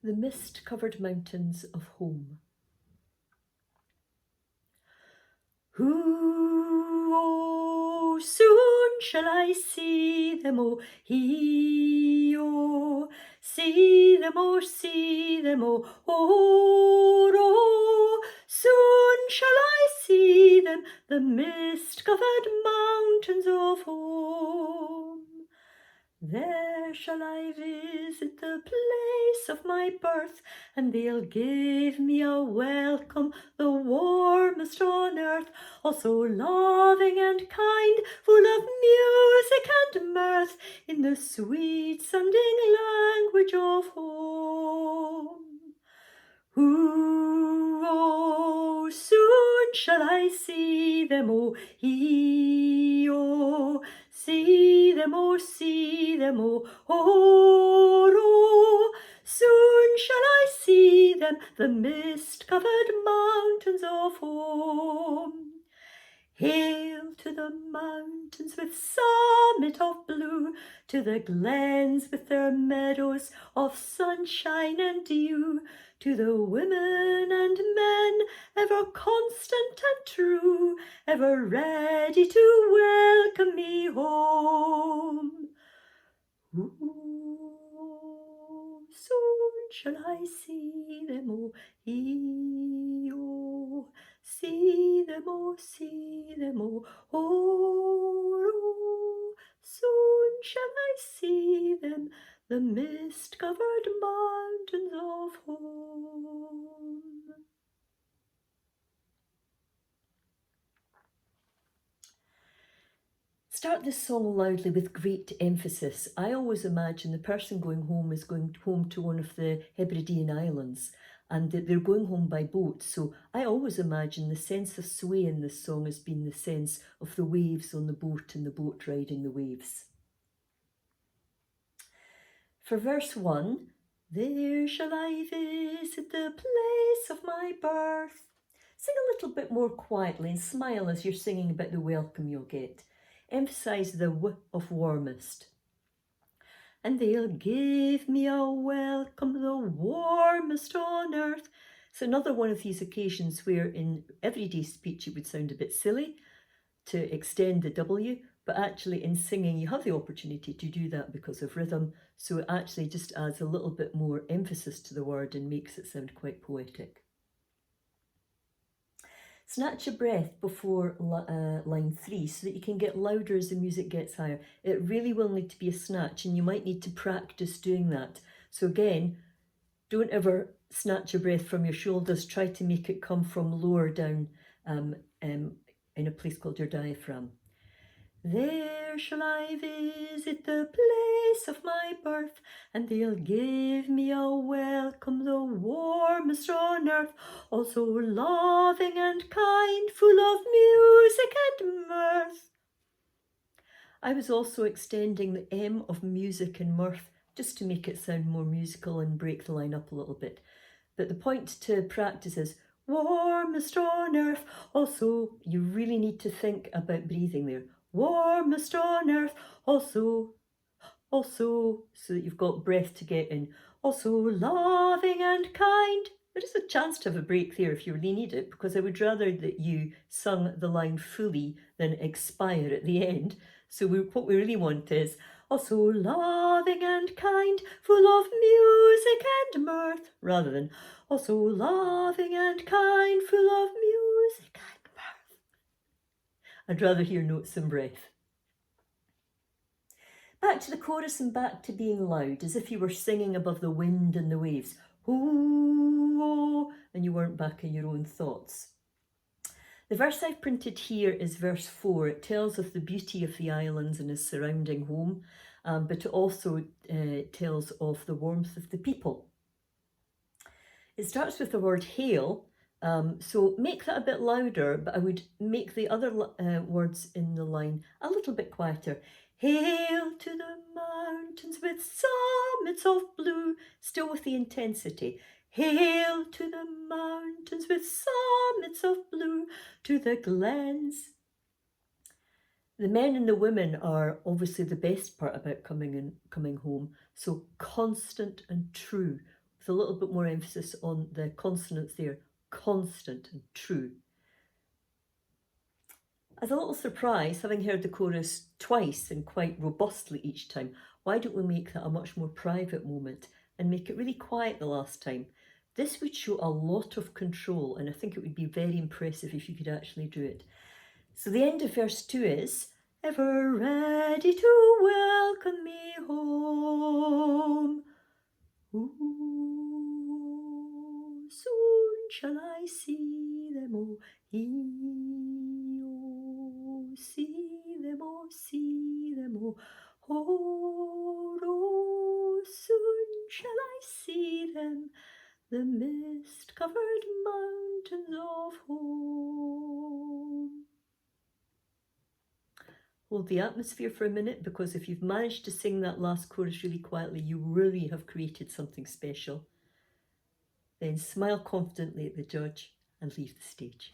the mist-covered mountains of home. Oh, soon shall I see them, oh, oh, see them, oh, see them, oh, oh, soon shall I see them, the mist-covered mountains of home. There shall I visit the place of my birth, and they'll give me a welcome, the warmest on earth, all so loving and kind, full of music and mirth, in the sweet-sounding language of home. Oh, soon shall I see them, oh, oh, see them, oh, see them, oh, oh, soon shall I see them, the mist-covered mountains of home. Hail to the mountains with summit of blue, to the glens with their meadows of sunshine and dew, to the women and men ever constant and true, ever ready to welcome me home. Ooh, soon shall I see them, oh, oh, see them, oh, see them, oh, oh, soon shall I see them, the mist-covered mountains of home. Start this song loudly with great emphasis. I always imagine the person going home is going home to one of the Hebridean islands, and that they're going home by boat. So I always imagine the sense of sway in this song as being the sense of the waves on the boat and the boat riding the waves. For verse 1, there shall I visit the place of my birth. Sing a little bit more quietly and smile as you're singing about the welcome you'll get. Emphasize the w of warmest. And they'll give me a welcome, the warmest on earth. It's another one of these occasions where in everyday speech it would sound a bit silly to extend the W, but actually in singing you have the opportunity to do that because of rhythm, so it actually just adds a little bit more emphasis to the word and makes it sound quite poetic. Snatch a breath before line 3 so that you can get louder as the music gets higher. It really will need to be a snatch, and you might need to practice doing that. So again, don't ever snatch a breath from your shoulders. Try to make it come from lower down in a place called your diaphragm. There shall I visit the place of my birth, and they'll give me a welcome, the warmest on earth, all so loving and kind, full of music and mirth. I was also extending the M of music and mirth just to make it sound more musical and break the line up a little bit. But the point to practice is warmest on earth. Also, you really need to think about breathing there. Warmest on earth, also, so that you've got breath to get in. Also loving and kind. There is a chance to have a break there if you really need it, because I would rather that you sung the line fully than expire at the end. So what we really want is also loving and kind, full of music and mirth, rather than also loving and kind, full of music and mirth. I'd rather hear notes and breath. Back to the chorus and back to being loud, as if you were singing above the wind and the waves. Ooh, and you weren't back in your own thoughts. The verse I've printed here is verse 4. It tells of the beauty of the islands and its surrounding home, but it also tells of the warmth of the people. It starts with the word hail, so make that a bit louder, but I would make the other words in the line a little bit quieter. Hail to the mountains with summits of blue, still with the intensity. Hail to the mountains with summits of blue, to the glens. The men and the women are obviously the best part about coming home, so constant and true, with a little bit more emphasis on the consonants there, constant and true. As a little surprise, having heard the chorus twice and quite robustly each time, why don't we make that a much more private moment and make it really quiet the last time? This would show a lot of control, and I think it would be very impressive if you could actually do it. So the end of verse 2 is, ever ready to welcome me home. Ooh, soon shall I see them all. See them all, see them all. Oh, soon shall I see them, the mist-covered mountains of home. Hold the atmosphere for a minute, because if you've managed to sing that last chorus really quietly, you really have created something special. Then smile confidently at the judge and leave the stage.